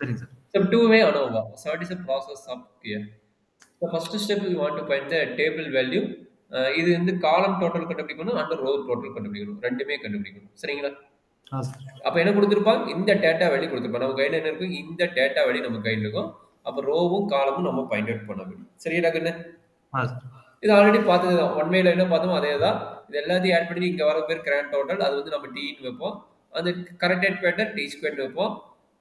சரிங்க sir. So two-way ANOVA. So what is the process of here? The first step we want to find the table value. இது வந்து காலம் total கண்டுபிடிக்கணும் and row total கண்டுபிடிக்கணும், ரெண்டுமே கண்டுபிடிக்கணும். சரிங்களா? சார். அப்போ என்ன கொடுத்துருப்பாங்க, இந்த டேட்டா வேல்யூ கொடுத்துருப்பாங்க. நம்ம கையில் என்ன இருக்கும், இந்த டேட்டா வேல்யூ நம்ம கையில் இருக்கும். அப்போ ரோவும் காலமும் நம்ம ஃபைண்ட் அவுட் பண்ண முடியும். சரியா கண்ணு? இது ஆல்ரெடி பார்த்தது தான். ஒன் வேல என்ன பார்த்தோமோ அதே தான். இது எல்லாத்தையும் ஆட் பண்ணி இங்கே வர பேர் கிராண்ட் டோட்டல், அது வந்து நம்ம டீன்னு வைப்போம். அந்த கரெக்டட் பேட்டர் டி ஸ்கொயர்னு வைப்போம்.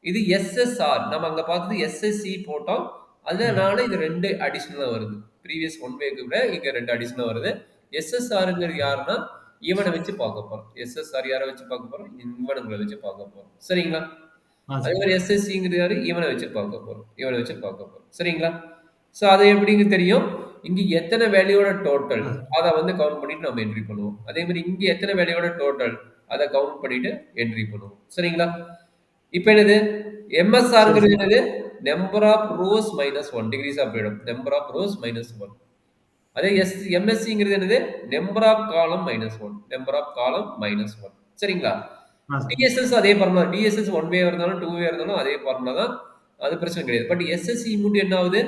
இது எஸ்எஸ்ஆர், நம்ம அங்கே பார்த்தது எஸ்எஸ்சி போட்டோம். அதனால இது 2 அடிஷனலாக வருது. ப்ரீவியஸ் ஒன் வேக்கு விட இங்கே 2 அடிஷனலாக வருது. எஸ்எஸ்ஆருங்கிறது யாருன்னா இவனை வச்சு பார்க்க போகிறோம். எஸ்எஸ்ஆர் யாரை வச்சு பார்க்க போகிறோம், இவனுங்களை வச்சு பார்க்க போகிறோம். சரிங்களா? அதே மாதிரி எஸ்எஸ்சிங்கிறது யாரு, இவனை வச்சு பார்க்க போகிறோம், இவனை வச்சு பார்க்க போகிறோம். சரிங்களா? ஸோ அது எப்படிங்க தெரியும், இங்கே எத்தனை வேல்யூவோட டோட்டல் அதை வந்து கவுண்ட் பண்ணிட்டு நம்ம என்ட்ரி பண்ணுவோம். அதே மாதிரி இங்கே எத்தனை வேல்யூவோட டோட்டல் அதை கவுண்ட் பண்ணிட்டு என்ட்ரி பண்ணுவோம். சரிங்களா? இப்போ என்னது எம்எஸ்ஆர்ங்கிறது என்னது, number of rows minus 1 degrees of freedom, number of rows minus 1. அதே எம்எஸ்சிங்கிறது என்னது, number of column minus 1, number of column minus 1. சரிங்களா? டிஎஸ்எஸ் அதே ஃபார்முலா, டிஎஸ்எஸ் ஒன் வே இருந்தாலும் டூ வே இருந்தாலும் அதே ஃபார்முலா தான், அது பிரச்சனை கிடையாது. பட் எஸ்எஸ்சி மட்டும் என்ன ஆகுது,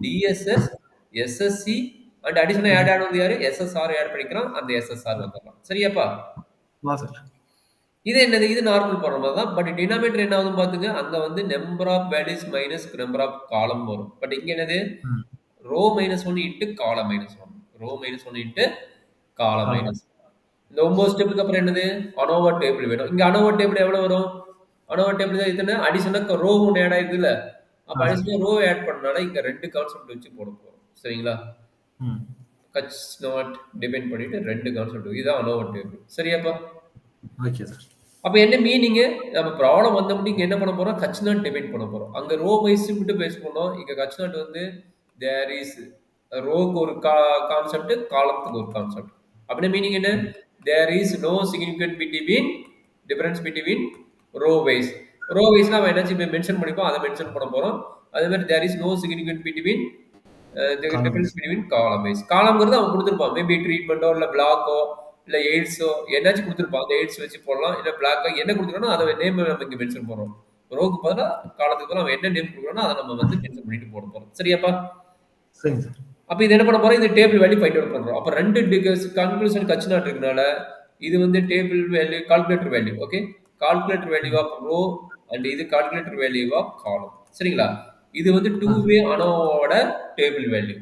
TSS SSC and additional add ஆனது யாரு, எஸ்எஸ்ஆர் ஆட் பண்ணிக்கிறோம், அந்த எஸ்எஸ்ஆர் வந்துடலாம். சரியாப்பா? இது என்னது, இது நார்மல் ஃபார்முலா தான். பட் டினாமினேட்டர் என்ன ஆகுதுன்னு பார்த்துங்க, அங்கே வந்து number of values minus number of column வரும். பட் இங்கே என்னது, row minus 1 into column minus 1, row minus 1 into column minus 1. இந்த 9 ஸ்டெப்புக்கு அப்புறம் என்னது, அனோவா டேபிள் வேணும். இங்கே அனோவா டேபிள் எவ்வளோ வரும், அனோவா டேபிள் தான் இத்தனை அடிஷனலாக ரோ ஒன்று ஆட் ஆயிடுது இல்லை, அப்போ அடிஷனலாக ரோ ஆட் பண்ணனால இங்கே 2 கான்செப்ட் வச்சு போட போகிறோம். சரிங்களா? கட்ச் நாட் டிபெண்ட் பண்ணிட்டு 2 கான்செப்ட், இதுதான் அனோவா டேபிள். சரியாப்பா? Okay sir. அப்போ என்ன மீனிங்கு, நம்ம ப்ராப்ளம் வந்த முடியும் என்ன பண்ண போகிறோம், கட்ச் நாட் டிபெண்ட் பண்ண போகிறோம். அங்கே ரோ வைஸ் மட்டும் பேஸ் பண்ணோம், இங்கே கட்ச் நாட் வந்து தேர் இஸ் ரோக்கு ஒரு கான்செப்ட், காலத்துக்கு ஒரு கான்செப்ட். அப்படின்னா மீனிங் என்ன, there is no significant between difference between row wise. Row வைஸ்னா நம்ம என்ன மென்ஷன் பண்ணிப்போம், அதை மென்ஷன் பண்ண போகிறோம். அதே மாதிரி there is no significant between difference between column wise. காலம்ங்கிறது அவன் கொடுத்துருப்பான், மேபி ட்ரீட்மெண்ட்டோ இல்லை பிளாக்கோ இல்லை எய்ட்ஸோ என்னாச்சும் கொடுத்துருப்பான், அந்த எய்ட்ஸ் வச்சு போடலாம். இல்லை பிளாக்கோ என்ன கொடுத்துருக்கோன்னா அதை நேம் நம்ம இங்கே மென்ஷன் பண்ணுறோம். ரோக்கு பதிலாக காலத்துக்கு பதிலாக அவன் என்ன நேம் கொடுக்குறோன்னா அதை நம்ம வந்து மென்ஷன் பண்ணிட்டு போட போகிறோம். சரியாப்பா? சரிங்க சார். அப்போ இது என்ன பண்ண போகிறோம், இது டேபிள் வேல்யூ ஃபைண்ட் அவுட் பண்ணுறோம். அப்போ 2 கன்க்ளூஷன் கட்ச் நாட் இருக்கனால இது வந்து table value, calculator value. Okay, calculator value of row and இது கால்குலேட்டர் வேல்யூ ஆஃப் காலம். சரிங்களா? இது வந்து 2-வே அனோவோட டேபிள் வேல்யூ.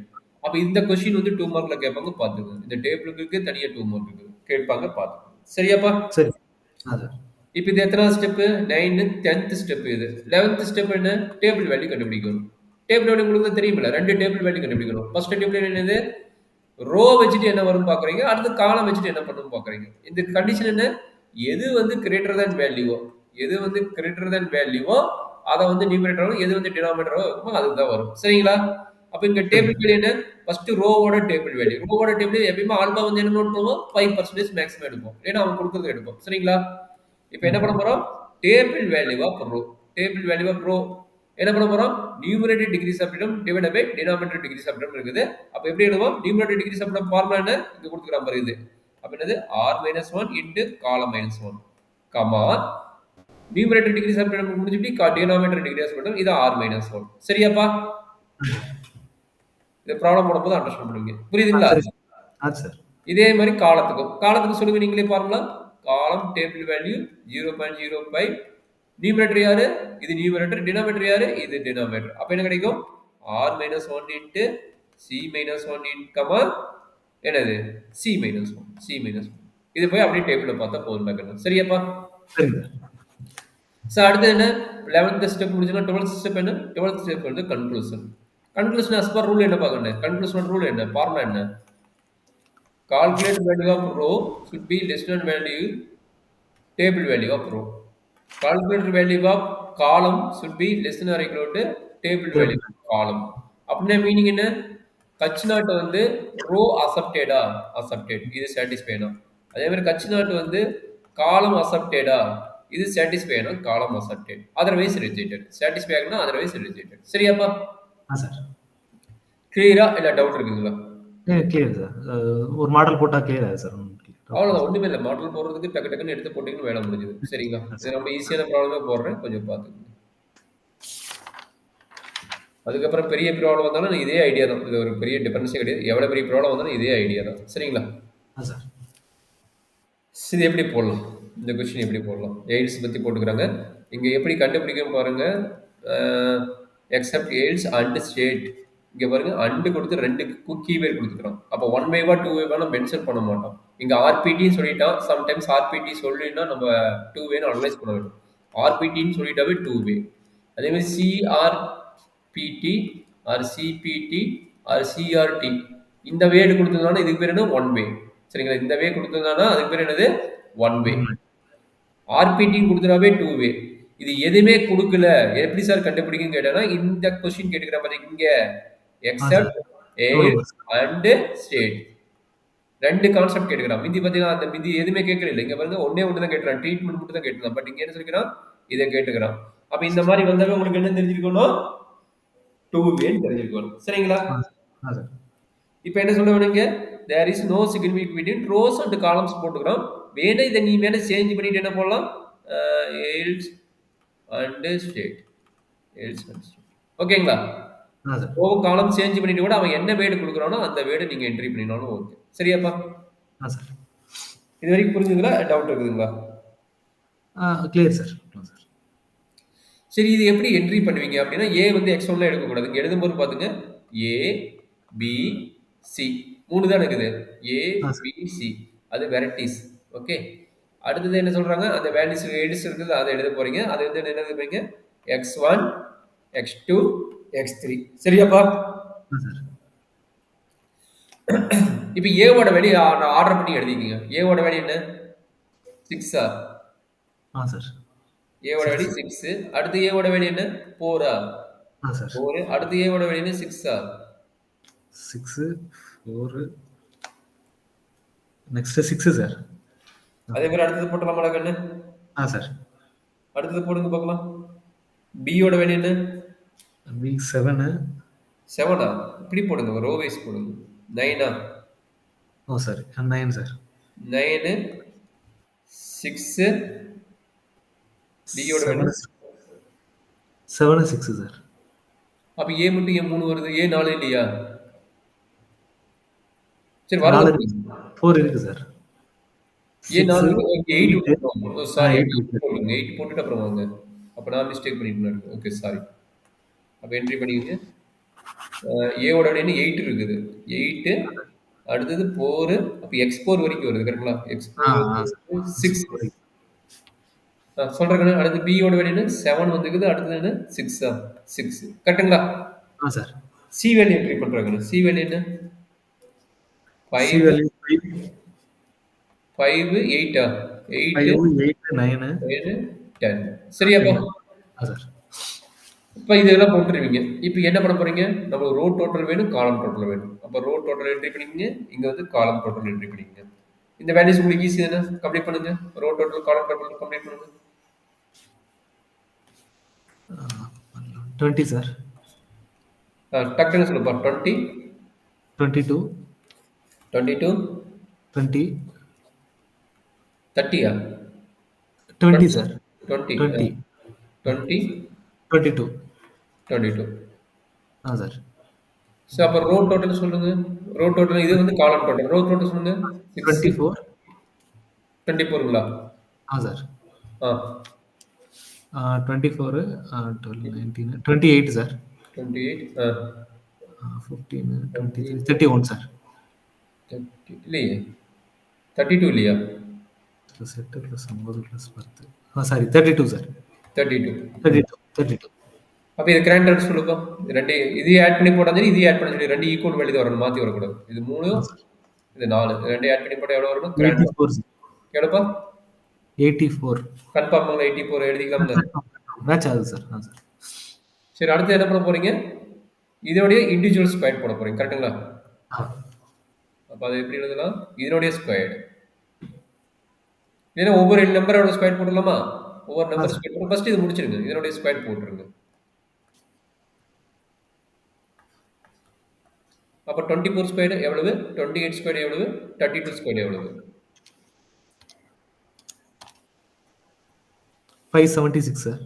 அப்போ இந்த கொஸ்டின் வந்து 2 மார்க்ல கேட்பாங்க, பார்த்துக்கோங்க. இந்த டேபிளுக்கு தனியாக 2 மார்க் இருக்குது, கேட்பாங்க, பார்த்துக்கோங்க. சரியாப்பா? சரி. இப்போ இது எத்தனாவது ஸ்டெப்பு, 9, 10th ஸ்டெப். இது 11th ஸ்டெப் என்ன, டேபிள் வேல்யூ கண்டுபிடிக்கணும். டேபிள் வேல்யூ உங்களுக்கு தெரியுமில்ல, 2 டேபிள் வேல்யூ கண்டுபிடிக்கணும். ஃபர்ஸ்ட் டேபிள் என்னது, ரோ வச்சுட்டு என்ன வரும் பார்க்குறீங்க, அடுத்து காலம் வச்சுட்டு என்ன பண்ணணும் பார்க்குறீங்க. இந்த கண்டிஷன் என்ன, எது வந்து கிரேட்டர் தேன் வேல்யூவோ, எது வந்து கிரேட்டர் தேன் வேல்யூவோ அதை வந்து நியூமரேட்டரோ, எது வந்து டினாமினேட்டரோ இருக்குமோ அதுதான் வரும். சரிங்களா? அப்போ இங்கே டேபிள் வேல்யூ என்ன, ஃபர்ஸ்ட் ரோவோட டேபிள் வேல்யூ. ரோவோட டேபிள் எப்பயுமே ஆல்பா வந்து என்ன நோட் பண்ணுவோம், 5% மேக்ஸிமம் எடுப்போம், ஏன்னா அவங்க கொடுக்குறது எடுப்போம். சரிங்களா? இப்போ என்ன பண்ண போகிறோம், table value of row, table value of row என்ன பண்ண போகிறோம், numerator degrees of freedom divide by denominator degrees of freedom இருக்குது. அப்போ எப்படி எழுதுவோம், numerator degrees of freedom formula என்ன, இங்கே கொடுத்துக்கிற மாதிரி இது. அப்போ என்னது, r-1 into column -1 comma numerator degrees of freedom முடிச்சுட்டு டினாமினேட்டர் டிகிரிஸ் ஆஃப் ஃப்ரீடம், இது r-1. சரியாப்பா? இந்த ப்ராப்ளம் போடும்போது அண்டர்ஸ்டாண்ட் பண்ணுவீங்க. புரியுதுங்களா? இதே மாதிரி காலத்துக்கு சொல்லுங்க நீங்களே ஃபார்முலா. காலம் டேபிள் வேல்யூ 0.05, நியூமரேட்டர் யாரு, இது நியூமரேட்டர், டினாமினேட்டர் யாரு, இது டினாமினேட்டர். அப்ப என்ன கிடைக்கும், r-1 இன்ட்டு c-1 கமா என்னது c-1, c-1. இது போய் அப்படியே டேபிள்ல பார்த்தா போதும். சரியாப்பா? சார் அடுத்து என்ன, 11th ஸ்டெப் முடிஞ்சோன்னா 12th ஸ்டெப் என்ன, 12th ஸ்டெப் வந்து conclusion. Conclusion as per rule என்ன பார்க்கணும், கன்க்ளூஷன் ரூல் என்ன, ஃபார்முலா என்ன, calculate value of row should be less than value table value of row. Calculate value of column should be less than or equal to table value of column. அப்படின்னா meaning என்ன, Kutch not வந்து row அசப்டேடா, இது சாட்டிஸ்ஃபைனா. அதே மாதிரி Kutch not வந்து காலம் அசப்டேடா, இது சாட்டிஸ்ஃபைனா, காலம் அசப்டேட், அதர்வைஸ் ரிஜெக்டட். சாட்டிஸ்ஃபை ஆகுனா அதர்வைஸ் ரிஜெக்டட். சரியாப்பா? கிளியரா இல்ல டவுட் இருக்குங்களா? Clear sir. ஒரு மாடல் போட்டா கிளியரா சார்? அவ்வளோதான், ஒன்றுமே இல்லை. மாடல் போடுறதுக்கு டக்குன்னு எடுத்து போட்டிங்கன்னு வேலை முடிஞ்சுது. சரிங்களா? இது ரொம்ப ஈஸியான ப்ராப்ளமே போடுறேன், கொஞ்சம் பார்த்துக்கோங்க. அதுக்கப்புறம் பெரிய ப்ராப்ளம் வந்தாலும் இதே ஐடியா தான். இது ஒரு பெரிய டிஃபரன்ஸே கிடையாது. எவ்வளோ பெரிய ப்ராப்ளம் வந்தாலும் இதே ஐடியா தான். சரிங்களா? சார். இது எப்படி போடலாம்? இந்த கொஸ்டின் எப்படி போடலாம்? எய்ட்ஸ் பற்றி போட்டுக்கிறாங்க. இங்கே எப்படி கண்டுபிடிக்கும் பாருங்க. Accept aids and state. இங்கே பாருங்க அண்டு கொடுத்து 2 கீவேர்ட் கொடுத்துக்கிறோம். அப்போ 1 வேவா 2 வேவா மென்ஷன் பண்ண மாட்டோம். இங்கே ஆர்பிடின்னு சொல்லிட்டான். சம்டைம்ஸ் ஆர்பிடி சொல்லினா நம்ம 2 வேன்னு அனலைஸ் பண்ண வேண்டும். ஆர்பிடின்னு சொல்லிட்டாவே 2 வே. அதே மாதிரி சிஆர்பிடி ஆர் சிபிடி ஆர் சிஆர்டி இந்த வேடு கொடுத்ததுனால இதுக்கு பேர் என்ன 1 வே. சரிங்களா? இந்த வே கொடுத்ததுனால அதுக்கு பேர் என்னது 1 வே. ஆர்பிடின்னு கொடுத்தனாவே 2 வே. இது எதுவுமே கொடுக்கல, எப்படி சார் கண்டுபிடிக்குன்னு கேட்டா இந்த கொஸ்டின் கேட்டுக்கிற மாதிரி இங்க except aids and state 2 concept கேட்டுக்கிறான். மிதி பார்த்தீங்கன்னா அந்த மிதி எதுவுமே கேட்கல. இங்க பாருங்க ஒன்னே ஒன்று தான் கேட்டுறான், ட்ரீட்மெண்ட் மட்டும் தான் கேட்டுக்கலாம். பட் இங்க என்ன சொல்லிக்கிறான், இதை கேட்டுக்கிறான். அப்ப இந்த மாதிரி வந்தாவே உங்களுக்கு என்ன தெரிஞ்சிருக்கணும், 2 வேன்னு தெரிஞ்சிருக்கணும். சரிங்களா? இப்போ என்ன சொல்ல வேணுங்க, there is no significance between rows and columns போட்டுக்கிறோம். வேணா இதை நீ வேணா சேஞ்ச் பண்ணிட்டு என்ன போடலாம், else and state. ஓகேங்களா? ரோ காலம் சேஞ்ச் பண்ணிட்டு கூட அவன் என்ன வேர்டு கொடுக்குறானோ அந்த வேர்டு நீங்க என்ட்ரி பண்ணினாலும் ஓகே. சரியாப்பா? இது வரைக்கும் புரிஞ்சுங்களா? டவுட் இருக்குதுங்களா? Clear sir. சரி, இது எப்படி என்ட்ரி பண்ணுவீங்க அப்படின்னா, ஏ வந்து x1ல எடுக்கக்கூடாது. இங்கே எழுதும்போது பார்த்துங்க, ஏ பி சி 3 தான் இருக்குது. ஏ பி சி அது வெரைட்டிஸ். ஓகே, அடுத்தது என்ன சொல்றாங்க, அந்த வேல்யூஸ் எடிஸ் இருக்குது, அதை எழுத போறீங்க. அது வந்து என்ன எழுத போறீங்க, x1 x2 x3. சரியாப்பா? இப்போ ஏவோட வேல்யூ ஆர்டர் பண்ணி எழுதிக்கங்க. ஏவோட வேல்யூ என்ன, 6 சார். ஏவோட வேல்யூ 6. அடுத்து ஏவோட வேல்யூ என்ன, 4 4. அடுத்து ஏவோட வேல்யூ என்ன, 6 6 4. Next 6 sir. அதே மாதிரி அடுத்தது போட்டலாமா கண்ணு? சார். அடுத்தது போடுங்க பார்க்கலாம். பியோட வேல்யூ என்ன, பி 7. 7 இப்படி போடுங்க, ரோ வைஸ் போடுங்க. 9 ஓ சார், 9 சார். 9 6. பியோட வேல்யூ 7 6 சார். அப்ப ஏ மட்டும் ஏன் 3 வருது, ஏ 4 இல்லையா? சரி, வரல 4 இருக்கு சார். ஏ 4 8 சாரி 8 போடுங்க. 8 போட்டுட்டு அப்புறம் வாங்க. அப்ப நான் மிஸ்டேக் பண்ணிட்டேன். Okay sorry. அப்ப என்ட்ரி பண்ணிக்கங்க. ஏவோட வேல்யூ 8 இருக்குது. 8 அடுத்தது 4. அப்ப x4 வரைக்கும் வருது. கரெக்ட்டா? x4 6 சொல்றேன். அடுத்து b யோட வேல்யூ 7 வந்துக்குது. அடுத்து என்ன, 6 6 கரெக்ட்டுங்களா? சார். c வேல்யூ என்ட்ரி பண்றாங்க. c வேல்யூ என்ன, 5 5 8 8 9 10. சரியாப்பா? சார். இப்போ இதெல்லாம் போட்டுருவீங்க. இப்போ என்ன பண்ண போறீங்க, நம்ம ரோ டோட்டல் வேணும், காலம் டோட்டல் வேணும். அப்போ ரோ டோட்டல் என்ட்ரி பண்ணிக்கங்க, இங்க வந்து காலம் டோட்டல் என்ட்ரி பண்ணிக்கங்க. இந்த வேல்யூஸ் உங்களுக்கு ஈஸி தானே, கம்ப்ளீட் பண்ணுங்க. ரோ டோட்டல் காலம் டோட்டல் கம்ப்ளீட் பண்ணுங்க. 20 சார். டக்குன்னு சொல்லுப்பா. 20 22 22 20 30 20 சார். 20 20 20 22 22 சார். ஸோ அப்போ ரோ டோட்டல் சொல்லுங்க. ரோ டோட்டல் இது வந்து காலம் டோட்டல். ரோ டோட்டல் சொல்லுங்க. 24 24ங்களா? சார். 24 12 19 28 சார். 28 15 23 31 சார். 30 இல்லையே, 32 இல்லையா? Set + 9 + 10 sorry 32 sir. 32 அப்போ இது கிராண்டர் சொல்லுப்பா. ரெண்டு இதையும் ஆட் பண்ணி போட்டா சரி, இதையும் ஆட் பண்ண சொல்லி 2 ஈக்குவல் வேல்யூ வரணும், மாற்றி வரக்கூடாது. இது 3 இது 4, 2 ஆட் பண்ணி போட்டால் எவ்வளோ வரணும்? 84 எவ்வளோப்பா? 84 கன்ஃபார்ம் 84 எழுதிக்கலாம். மேட்ச் ஆகுது சார். சார். சரி, அடுத்து என்ன பண்ண போறீங்க, இதோடைய இண்டிவிஜுவல் ஸ்கொயர் போட போறீங்க. கரெக்டுங்களா? அப்போ அது எப்படி எழுதலாம், இதனுடைய ஸ்கொயர். ஏன்னா ஒவ்வொரு நம்பரோட ஸ்கொயர் போட்டுடலாமா? ஒவ்வொரு நம்பர் ஸ்கொயர் போட்டு ஃபர்ஸ்ட் இது முடிச்சிருங்க. இதனுடைய ஸ்கொயர் போட்டுருங்க. அப்போ 24 ஸ்கொயர் எவ்வளவு, 28 ஸ்கொயர் எவ்வளவு, 32 ஸ்கொயர் எவ்வளவு? 576 சார்.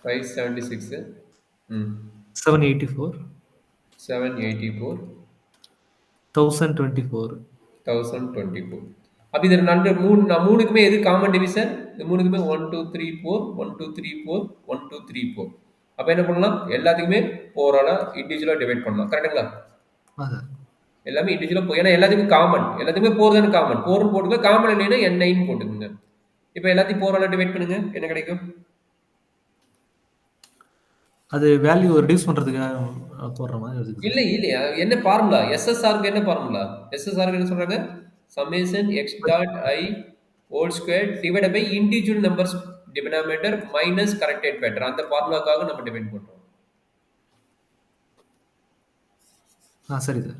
576 784 784 1024 1024. அப்ப இது மூணுக்குமே எது காமன் டிவிஷன்? இந்த மூணுக்குமே 1 2 3 4 1 2 3 4 1 2 3 4. அப்ப என்ன பண்ணலாம்? எல்லாத்துக்குமே 4ஆல இண்டிவிஜுவலா டிவைட் பண்ணலாம். கரெக்ட்டுங்களா? எல்லாமே இண்டிவிஜுவலா ஏன்னா எல்லாத்துக்கும் காமன். எல்லாத்துக்குமே 4 தானே காமன். 4 போட்டுங்க. காமன் இல்லைன்னா N9 போட்டுக்கோங்க. இப்போ எல்லாத்தையும் 4ஆல டிவைட் பண்ணுங்க. என்ன கிடைக்கும்? அது வேல்யூ ரெடியூஸ் பண்றதுக்கு போடுற மாதிரி இல்ல இல்லையா? என்ன ஃபார்முலா? SSRக்கு என்ன ஃபார்முலா? SSRக்கு என்ன சொல்றாங்க? summation x dot I whole square divided by individual numbers denominator minus corrected factor. அந்த ஃபார்முலாக்காக நம்ம டிவைட் பண்றோம். சரி சார்.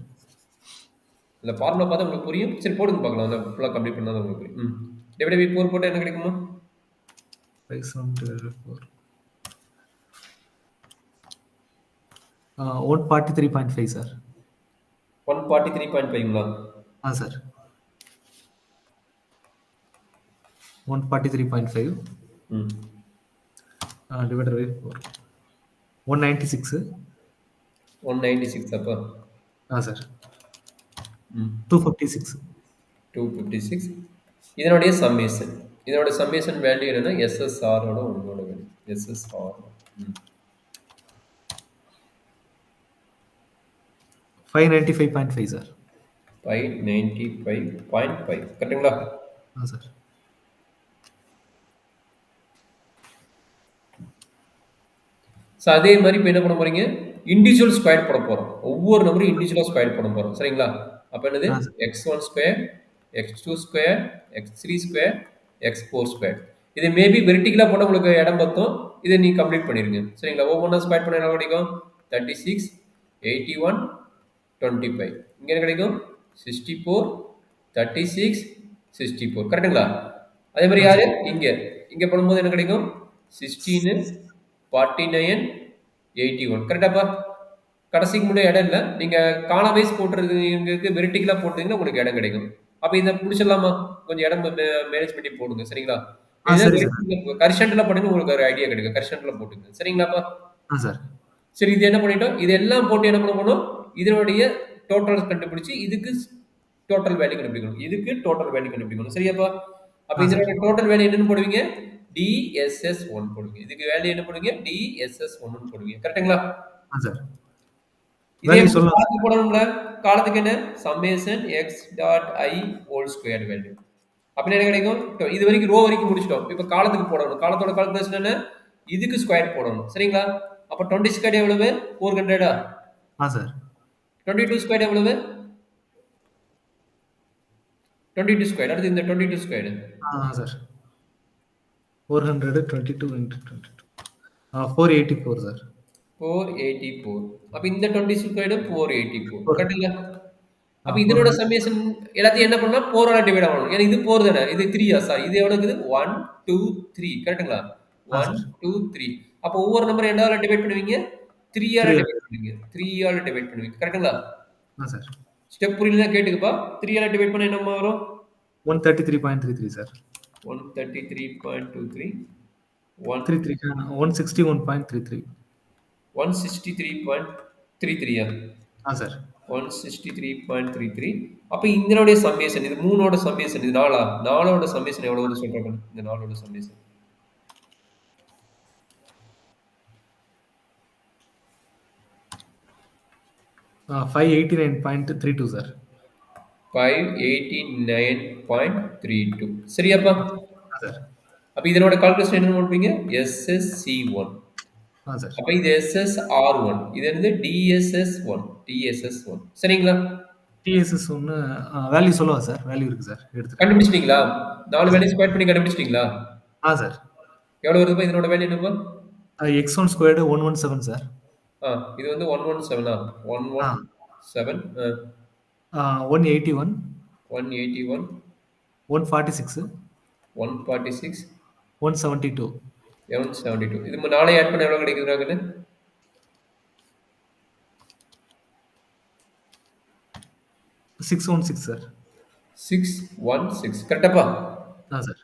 இந்த ஃபார்முலா பார்த்தா உங்களுக்கு புரியும். சரி போடுங்க பார்க்கலாம். அந்த ஃபுல்லா கம்ப்ளீட் பண்ணா உங்களுக்கு புரியும். டிவைட் பை 4 போட்டா என்ன கிடைக்குமா? 574 143.5 சார். 143.5ங்களா? சார் 143.5 divided by 4 196 196 அப்பா சார் 256 256 இதனுடைய சம்மேஷன் வேல்யூ என்னன்னா SSR ஓட உங்களோட வேல்யூ SSR 595.5 சார். 595.5 கரெக்ட்டுங்களா? சார். ஸோ அதே மாதிரி இப்போ என்ன பண்ண போறீங்க? இண்டிவிஜுவல் ஸ்கொயர் போட போறோம். ஒவ்வொரு நம்பரும் இண்டிவிஜுவலாக ஸ்கொயர் போட போறோம். சரிங்களா? அப்போ என்னது? x1 square, x2 square, x3 square, x4 square. இது மேபி வெர்டிகலாக போட்டால் உங்களுக்கு இடம் பத்தும். இதை நீ கம்ப்ளீட் பண்ணிருங்க. சரிங்களா? ஒவ்வொன்றா ஸ்கொயர் பண்ண என்ன கிடைக்கும்? 36, 81, 25. இங்கே என்ன கிடைக்கும்? 64, 36, 64. கரெக்டுங்களா? அதே மாதிரி யாரு? இங்கே பண்ணும்போது என்ன கிடைக்கும்? 16, 49, 81. கரெக்டாப்பா? கடைசிக்கு முன்னாடி இடம் இல்லை. நீங்கள் காலம் வைஸ் போட்டுறது எங்களுக்கு வெர்டிகலாக போட்டீங்கன்னா உங்களுக்கு இடம் கிடைக்கும். அப்போ இதை முடிச்சிடலாமா? கொஞ்சம் இடம் மேனேஜ் பண்ணி போடுங்க. சரிங்களா? கரிஷன்ல போட்டீங்கன்னா உங்களுக்கு ஒரு ஐடியா கிடைக்கும். கரிஷன்ல போட்டுங்க. சரிங்களாப்பா? சரி, இது என்ன பண்ணிட்டோம்? இதெல்லாம் போட்டு என்ன பண்ண போனோம்? இதனுடைய டோட்டல் கண்டுபிடிச்சு இதுக்கு டோட்டல் வேல்யூ கண்டுபிடிக்கணும். சரியாப்பா? அப்ப இதனுடைய டோட்டல் வேல்யூ என்னன்னு போடுவீங்க? DSS1 போடுவீங்க. இதுக்கு வேல்யூ என்ன போடுவீங்க? DSS1 போடுவீங்க. கரெக்ட்டுங்களா? இதே காலத்துக்கு போடணும்ல. காலத்துக்கு என்ன? summation x dot I whole square value. அப்ப என்ன கிடைக்கும்? இது வரைக்கும் ரோ வரைக்கும் முடிச்சிட்டோம். இப்போ காலத்துக்கு போடணும். காலத்தோட கால்குலேஷன் என்ன? இதுக்கு ஸ்கொயர் போடணும். சரிங்களா? அப்ப 20 ஸ்கொயர் எவ்வளவு? 400. சார். 22 ஸ்கொயர் எவ்வளவு? 22 ஸ்கொயர். அடுத்து இந்த 22 ஸ்கொயர். சார். 422 into 22. 484 சார். 484. அப்ப இந்த 20 ஸ்கொயர் 484. கரெக்ட்டா? அப்ப இதனோட சம்மேஷன் எல்லாத்தையும் என்ன பண்ணா 4 ஆல டிவைட் ஆகணும். ஏன்னா இது 4 தானே. இது 3 சார். இது எவ்வளவு இருக்குது? 1 2 3. கரெக்ட்டுங்களா? 1 2 3. அப்ப ஒவ்வொரு நம்பர் என்னவால டிவைட் பண்ணுவீங்க? 3 ஆல டிவைட் பண்ணுவீங்க. 3 ஆல டிவைட் பண்ணுவீங்க. கரெக்ட்டுங்களா? சார். ஸ்டெப் புரியலனா கேட்டுக்கப்பா. 3 ஆல டிவைட் பண்ணா என்னமா வரும்? 133.33 சார். 133.23 161.33. 163.33 சார். 163.33. அப்ப இதனுடைய சம்மேஷன், இது 3ஓட சம்மேஷன், இது 4ஓட சம்மேஷன் எவ்வளவுன்னு சொல்றாங்க? இந்த 4ஓட சம்மேஷன் 589.32 சார். 589.32. சரியாப்பா? சார். அப்ப இதனோட கால்குலேஷன் என்ன பண்ணுவீங்க? SSC1. சார். அப்ப இது SSR1. இது என்னது? DSS1. சரிங்களா? DSS1 வேல்யூ சொல்லவா சார்? வேல்யூ இருக்கு சார். எடுத்து கண்டுபிடிச்சிட்டீங்களா? 4 வேல்யூ ஸ்கொயர் பண்ணி கண்டுபிடிச்சிட்டீங்களா? சார். எவ்வளவு வருதுப்பா இதனோட வேல்யூ என்னப்பா? x1 squared 117 sir. இது வந்து 117. 117. 181. 181. 146. 146. 172. 172. இது 4 ஆட் பண்ண எவ்வளவு கிடைக்குதுறாங்கன்னு? 616 சார். 616. கரெக்டாப்பா? சார்.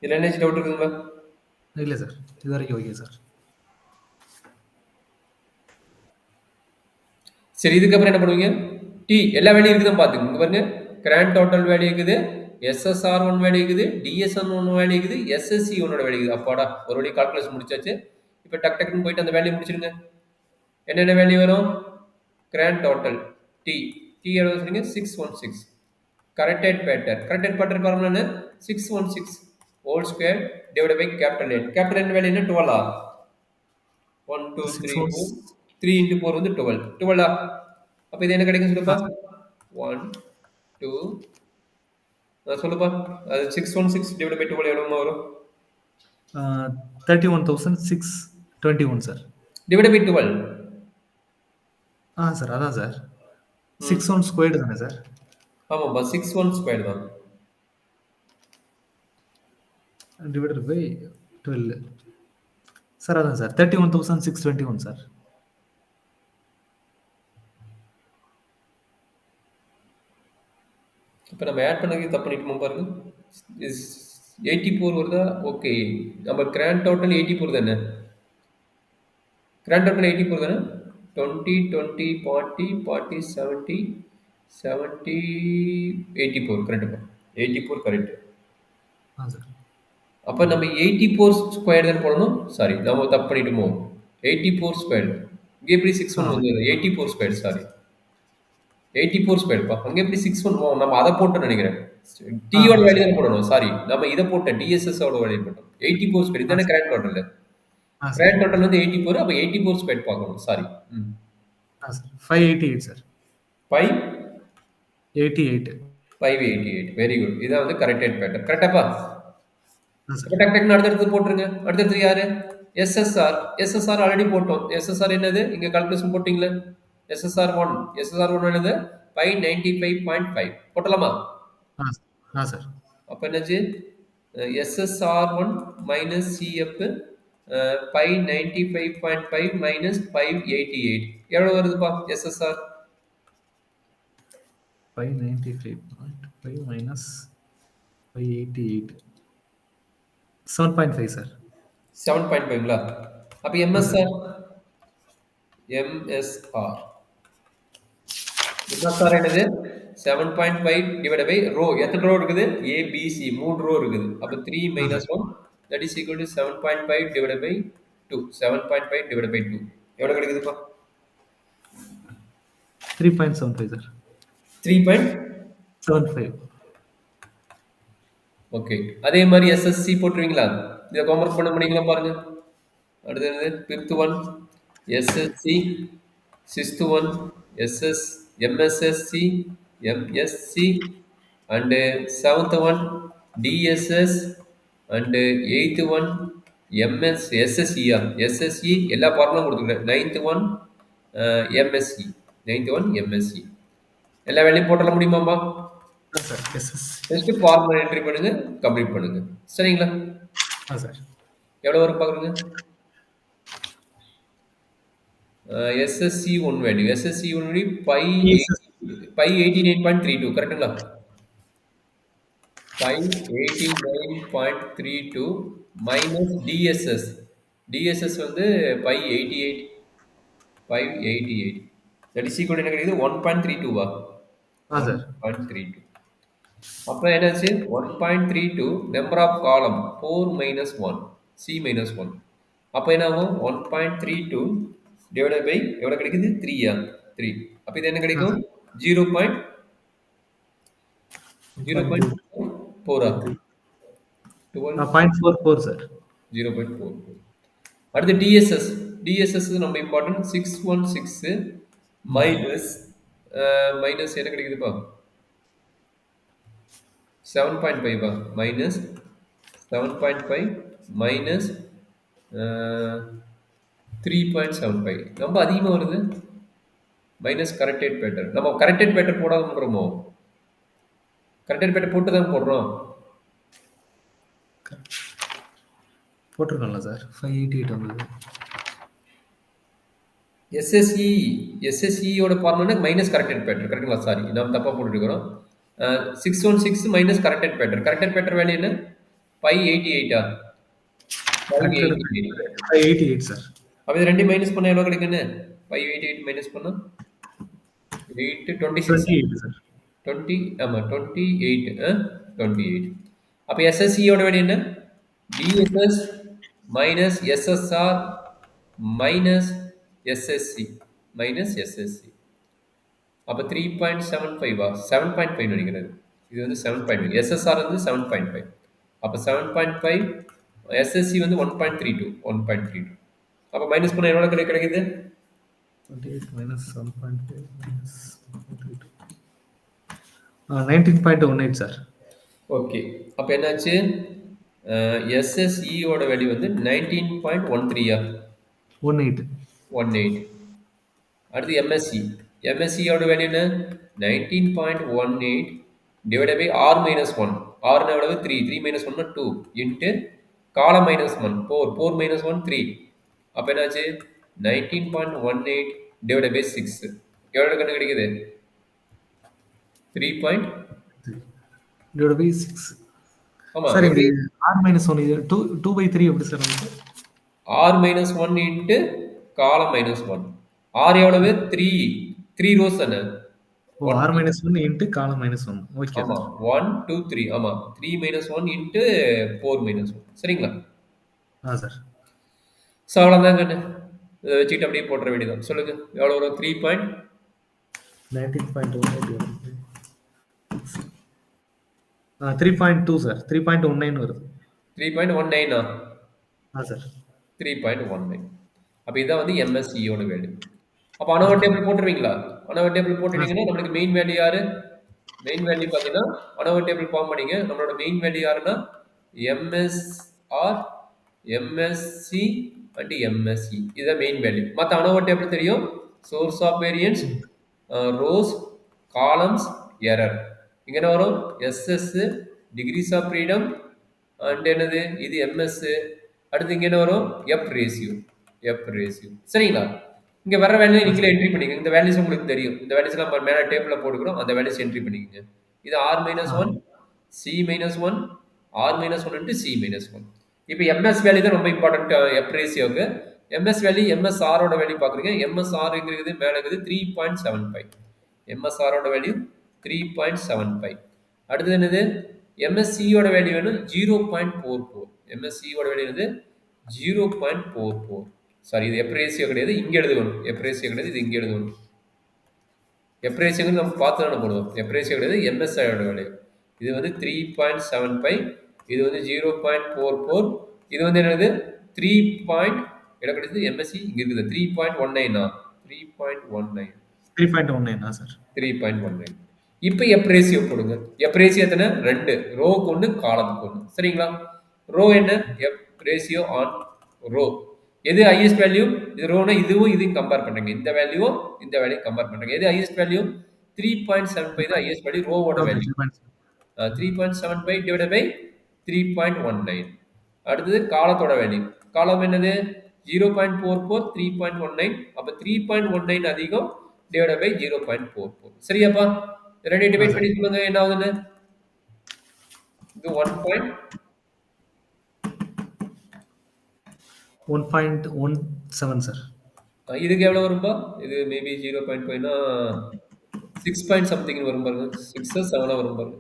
இதுல என்ன டவுட் இருக்குங்களா? இல்ல சார். இது வரைக்கும் ஓகே சார். சரி, இதுக்கப்புறம் என்ன பண்ணுவீங்க? டி எல்லா வேலையும் இருக்குதான் பார்த்துங்க. இங்க பாருங்க, கிராண்ட் டோட்டல் வேல்யூ இருக்குது, எஸ்எஸ்ஆர் ஒன் வேல்யூ இருக்குது, டிஎஸ்என் ஒன் வேல்யூ இருக்குது, எஸ்எஸ்சி ஒன்னோட வேல்யூ இருக்குது. அப்பாடா, ஒரு வழி கால்குலேஷன் முடிச்சாச்சு. இப்போ டக் டக்குன்னு போயிட்டு அந்த வேல்யூ முடிச்சிருங்க. என்னென்ன வேல்யூ வரும்? கிராண்ட் டோட்டல் டி டி எவ்வளோ சொன்னீங்க? 616. கரெக்டட் பேட்டர் பாருங்க, என்ன 616 whole square divide by capital N. Capital N value என்ன? 12. 1 2 3 4 3 into 4 வந்து 12. 12 அப்ப இது என்ன கிடைக்கும் சொல்லுப்பா? 1 2 சொல்லுப்பா. அது 616 டிவைட் பை 12 எவ்வளவு வரும்? 31,621 சார். Divide by 12. சார் அதான் சார் 61 ஸ்கொயர்டு தானே சார்? ஆமாப்பா, 61 ஸ்கொயர் தான். டிவைடட் பை 12 சார், அதான் சார் 31,621 சார். இப்போ நம்ம ஆட் பண்ணி தப்பு பண்ணிட்டோமா பாருங்க. 84 வருதா? ஓகே, நம்ம கிராண்ட் டோட்டல் 84 தானே? கிராண்ட் டோட்டல் 84 தானே? 20 20 40 40 70 70 84 கரெக்டுப்பா. 84 கரெக்ட். அப்போ நம்ம 84 ஸ்கொயர் தான் போடணும். சாரி, நம்ம தப்பு பண்ணிட்டோமோ? 84 ஸ்கொயர். இங்கே எப்படி 61 வந்து 84 ஸ்கொயர்? சாரி, 84 ஸ்கொயர்ப்பா. அங்கே எப்படி 61? நம்ம அதை போட்டு நினைக்கிறேன். டியோட வேல்யூ தான் போடணும். சாரி, நம்ம இதை போட்டோம், டிஎஸ்எஸ் ஓட வேல்யூ போட்டோம். 84 ஸ்கொயர் தானே கிராண்ட் டோட்டல். கிராண்ட் டோட்டல் வந்து 84. அப்போ 84 ஸ்கொயர் பார்க்கணும். Sorry, 588 sir. 588. Very good. இதான் வந்து கரெக்டட் பேட்டர்ன். கரெக்டாப்பா? டக் டக்குன்னு அடுத்தடுத்து போட்டுருங்க. அடுத்தடுத்து யாரு? எஸ்எஸ்ஆர் ஆல்ரெடி போட்டோம். எஸ்எஸ்ஆர் என்னது? இங்க கால்குலேஷன் போட்டீங்களே. எஸ்எஸ்ஆர் ஒன் என்னது? 595.5 போட்டலாமா? சார். அப்ப என்னாச்சு? SSR one minus CF 595.5 minus 588 எவ்வளவு வருதுப்பா? SSR 595.5 minus 588 7.5 sir. 7.5ங்களா? அப்ப எம்எஸ்ஆர் என்னது? 7.5 டிவைட் பை ரோ. எத்தனை ரோ இருக்குது? ஏபிசி 3 ரோ இருக்குது. அப்ப 3 minus 1 that is equal to 7.5 divided by 2. 7.5 divided by 2 எவ்வளவு கிடைக்குதுப்பா? 3.75 சார். 3.75. ஓகே, அதே மாதிரி எஸ்எஸ்சி போட்டுருவீங்களா? இதை காமர்ஸ் பண்ண முடியுங்களா பாருங்க. அடுத்தது 5th one SSC, 6th one MSSC, MSC, and 7th one DSS, and 8th one எஸ்எஸ்சியா எஸ்எஸ்சி எல்லா ஃபார்முலாம் கொடுத்துருக்கேன். 9th one MSc, 9th one MSc எல்லா வேலையும் போட்டல முடியுமாப்பா? ஜஸ்ட் ஃபார்முலா என்ட்ரி பண்ணுங்க, கம்ப்ளீட் பண்ணுங்க. சரிங்களா சார்? எவ்வளோ வரும் பார்க்குறீங்க? எஸ்எஸ்சி ஒன் வேல்யூ 589.32 கரெக்டுங்களா? 589.32 மைனஸ் டிஎஸ்எஸ் வந்து 588 தட் இஸ் ஈக்குவல் என்ன கிடைக்குது? 1.32வா? 1.32. அப்போ என்னாச்சு? 1.32 நம்பர் ஆஃப் காலம் 4 மைனஸ் 1 சி மைனஸ் 1. அப்போ என்ன ஆகும்? 1.32 டிவைட் பை எவ்வளோ கிடைக்குது? 3. அப்போ இது என்ன கிடைக்கும்? 0.04. சார். 0.44. அடுத்து டிஎஸ்எஸ் நம்ம இம்பார்ட்டன்ட் 616 மைனஸ் என்ன கிடைக்குதுப்பா? 7.5 மைனஸ் 7.5 மைனஸ் 3.75 ரொம்ப அதிகமாக வருது. Minus corrected factor. நம்ம கரெக்டட் பேட்டர் போடாத பண்ணுறோமோ? கரெக்டட் பேட்டர் போட்டு தான் போடுறோம். போட்டிருக்கோம்ல சார். 588 வந்தது. எஸ்எஸ்சியோட ஃபார்முலா மைனஸ் கரெக்டட் பேட்டர். கரெக்டுங்களா? சாரி, நம்ம தப்பாக போட்டுருக்கிறோம். 616 மைனஸ் கரெக்டட் பேட்டர் வேல்யூ என்ன? 588. 588 சார். அப்போ இது ரெண்டு மைனஸ் பண்ணால் எவ்வளோ கிடைக்குன்னு? 588 மைனஸ் பண்ணால் 8 26 28 சார். 20 ஆமா 28 28. அப்ப SSE யோட வேல்யூ என்ன? DSS minus SSR minus SSC minus SSC. அப்ப 3.75 7.5 நினைக்கிறது. இது வந்து 7.5. SSR வந்து 7.5. அப்ப 7.5 SSC வந்து 1.32 1.32. அப்ப மைனஸ் பண்ண எவ்வளவு கிடைக்குது? 28 minus 7.5 minus 1.32. 19.18 சார். ஓகே. அப்ப என்னாச்சு? SSE ஓட வேல்யூ வந்து 19.13 18. 18. அடுத்து MSE. MSE ஓட வேல்யூ என்ன? 19.18 divided by R minus 1. R எவ்வளவு? 3. 3 minus 1 2 into column minus 1 4. 4 minus 1 3. அப்ப என்னாச்சு? 19.18 divided by 6. எவ்வளவு கண்டு கிடைக்குது? 3. divided by 6. ஆமா. சார் இது R minus 1 இது 2/3 எப்படி சார் வந்து? R minus 1 into column minus 1. R எவ்வளவு? 3 rows தானே? R minus 1 into column minus 1. Okay. ஆமா 1 2 3. ஆமா 3 minus 1 into 4 minus 1. சரிங்களா? சார். சோ அவ்வளவுதான் கண்ணு. இதை வச்சுட்டு அப்படியே போட்டுற வேண்டியதான். சொல்லுங்க எவ்வளவு வரும்? 3.2 சார். 3.19 வருது. 3.19 சார். 3.19. அப்ப இதான் வந்து MSE யோட வேல்யூ. அப்ப அனோவா டேபிள் போட்டுருவீங்களா? அனோவா டேபிள் போட்டுட்டீங்கன்னா நம்மளுக்கு மெயின் வேல்யூ யாரு? மெயின் வேல்யூ பாத்தீங்கன்னா அனோவா டேபிள் ஃபார்ம் பண்ணீங்க. நம்மளோட மெயின் வேல்யூ யாருன்னா MSR, MSC and MSE. இதுதான் மெயின் வேல்யூ. மத்த அனோவா டேபிள் தெரியும். Source of variance, rows, columns, error. இங்க என்ன வரும்? SS, degrees of freedom and என்னது? இது MS. அடுத்து இங்க என்ன வரும்? F ratio. சரிங்களா? இங்க வர வேல்யூ நீங்களே என்ட்ரி பண்ணிக்கங்க. இந்த வேல்யூஸ் உங்களுக்கு தெரியும். இந்த வேல்யூஸ் நம்ம மேல டேபிள்ல போட்டுக்கிறோம். அந்த வேல்யூஸ் என்ட்ரி பண்ணிக்கங்க. இது R-1, C-1, R-1 into C-1. இப்போ MS வேல்யூ தான் ரொம்ப important F ரேஷியோக்கு. MS value MSR ஓட வேல்யூ பாக்குறீங்க. MSR எங்கிறது மேல இருக்குது 3.75. MSR ஓட வேல்யூ 3.75. அடுத்து என்னது? MSC ஓட வேல்யூ வேணும் 0.44. MSC ஓட வேல்யூ என்னது? 0.44. சாரி இது F ரேஷியோ கிடையாது, இங்க எழுதணும். F ரேஷியோ கிடையாது, இது இங்க எழுதணும். F ரேஷியோ நம்ம பார்த்து தானே போடுவோம். F ரேஷியோ கிடையாது, MSI ஓட வேல்யூ. இது வந்து 3.75, இது வந்து 0.44, இது வந்து என்னது 3. என்ன கிடைச்சது? MSC இங்க இருக்குது 3.19. 3.19 சார். 3.19. இப்போ F ரேஷியோ போடுங்க. F ரேஷியோ எத்தனை? 2. ரோக்கு 1, காலத்துக்கு 1. சரிங்களா? ரோ என்ன? F ratio on row. எது ஹையஸ்ட் வேல்யூ? இது ரோனா இதுவும் இதையும் கம்பேர் பண்றீங்க. இந்த வேல்யூவும் இந்த வேல்யூ கம்பேர் பண்றீங்க. எது ஹையஸ்ட் வேல்யூ? 3.75 தான் ஹையஸ்ட் வேல்யூ. ரோவோட வேல்யூ 3.75 டிவைடட் பை 3.19. அடுத்தது காலத்தோட வேல்யூ. காலம் என்னது? 0.44, 3.19. அப்ப 3.19 அதிகம் டிவைடட் பை 0.44. சரியாப்பா? ரெண்டு டிவைட் பண்ணி சொல்லுங்க என்ன ஆகுதுன்னு. இது 1.17 சார். இதுக்கு எவ்வளவு வரும்பா? இது மேபி 0.5னா 6 பாயிண்ட் சம்திங் வரும் பாருங்க. 6 7 வரும் பாருங்க.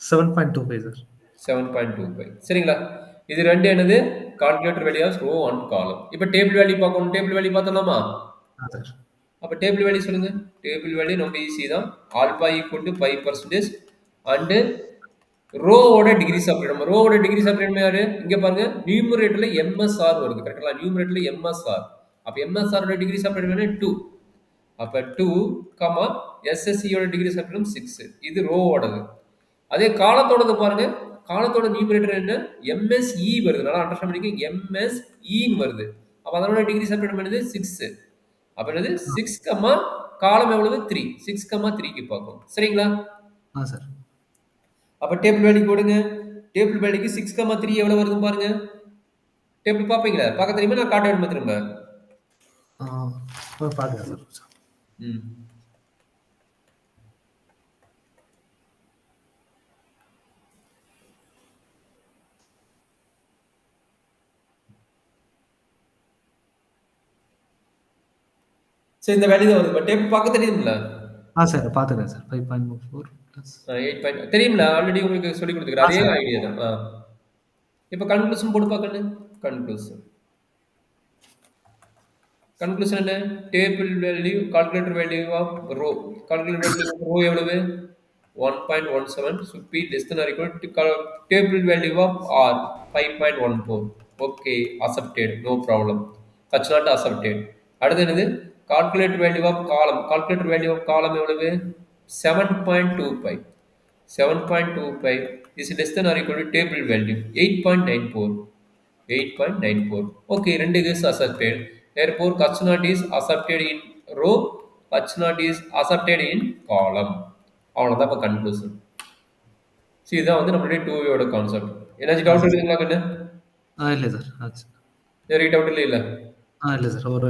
7.25 சார். 7.25. சரிங்களா? இது ரெண்டு என்னது? Calculator value of row and column. இப்போ டேபிள் வேல்யூ பார்க்கணும். டேபிள் வேல்யூ பார்த்தலாமா? அப்ப டேபிள் வேல்யூ சொல்லுங்க. டேபிள் வேல்யூ ரொம்ப ஈஸி தான். ஆல்பா ஈக்குவல் டு 5% அண்ட் ரோவோட டிகிரிஸ் ஆஃப் ஃப்ரீடம். ரோவோட டிகிரிஸ் ஆஃப் ஃப்ரீடம் யாரு? இங்க பாருங்க, நியூமரேட்டர்ல MSR வருது. கரெக்ட்டா? நியூமரேட்டர்ல MSR. அப்ப MSR ஓட டிகிரிஸ் ஆஃப் ஃப்ரீடம் என்ன? 2. அப்ப 2, SSE யோட டிகிரிஸ் ஆஃப் ஃப்ரீடம் 6. இது ரோவோடது. அதே காலத்தோடது பாருங்க. காலத்தோட நியூமரேட்டர் என்ன? MSE வருது. நல்லா அண்டர்ஸ்டாண்ட் பண்ணிக்கங்க. MSE ன்னு வருது. அப்ப அதோட டிகிரிஸ் ஆஃப் ஃப்ரீடம் என்னது? 6. அப்ப என்னது? 6, காலம் எவ்வளவு? 3. 6,3க்கு பார்க்கும். சரிங்களா? சார். அப்ப டேபிள் வேல்யூ போடுங்க. டேபிள் வேல்யூக்கு 6,3 எவ்வளவு வருதுன்னு பாருங்க. டேபிள் பாப்பீங்களா? பார்க்க தெரியுமா? நான் காட்ட வேணுமா திரும்ப? பாருங்க சார். சரி, இந்த வேல்யூ தான் வருது. பட் டேபிள் பார்க்க தெரியுதுங்களா? சார் பார்த்துக்கிறேன் சார். 5.4 ப்ளஸ் 8 தெரியுங்களா? ஆல்ரெடி உங்களுக்கு சொல்லி கொடுத்துக்கிறேன். அதே சார். ஐடியா தான். இப்போ கன்க்ளூஷன் போட்டு பார்க்கணும். கன்க்ளூஷன் என்ன? Table value, calculator value of row. Calculator value of row எவ்வளவு? 1.17 should be less than or equal to table value of R 5.14. Okay, accepted, no problem. That's not accepted. அடுத்து என்னது? Calculate value of column. Calculator value of column எவ்வளவு? 7.25. 7.25 is less than or equal to table value 8.94. 8.94. Okay, ரெண்டு is accepted. Therefore, such not is accepted in row, such not is accepted in column. அவ்வளோதான் இப்போ conclusion. So இதுதான் வந்து நம்மளுடைய 2A concept. ஏதாச்சும் doubt இருக்குங்களா கண்ணு? இல்லை சார். வேறு டவுட் இல்லை. இல்லை சார். ஒரு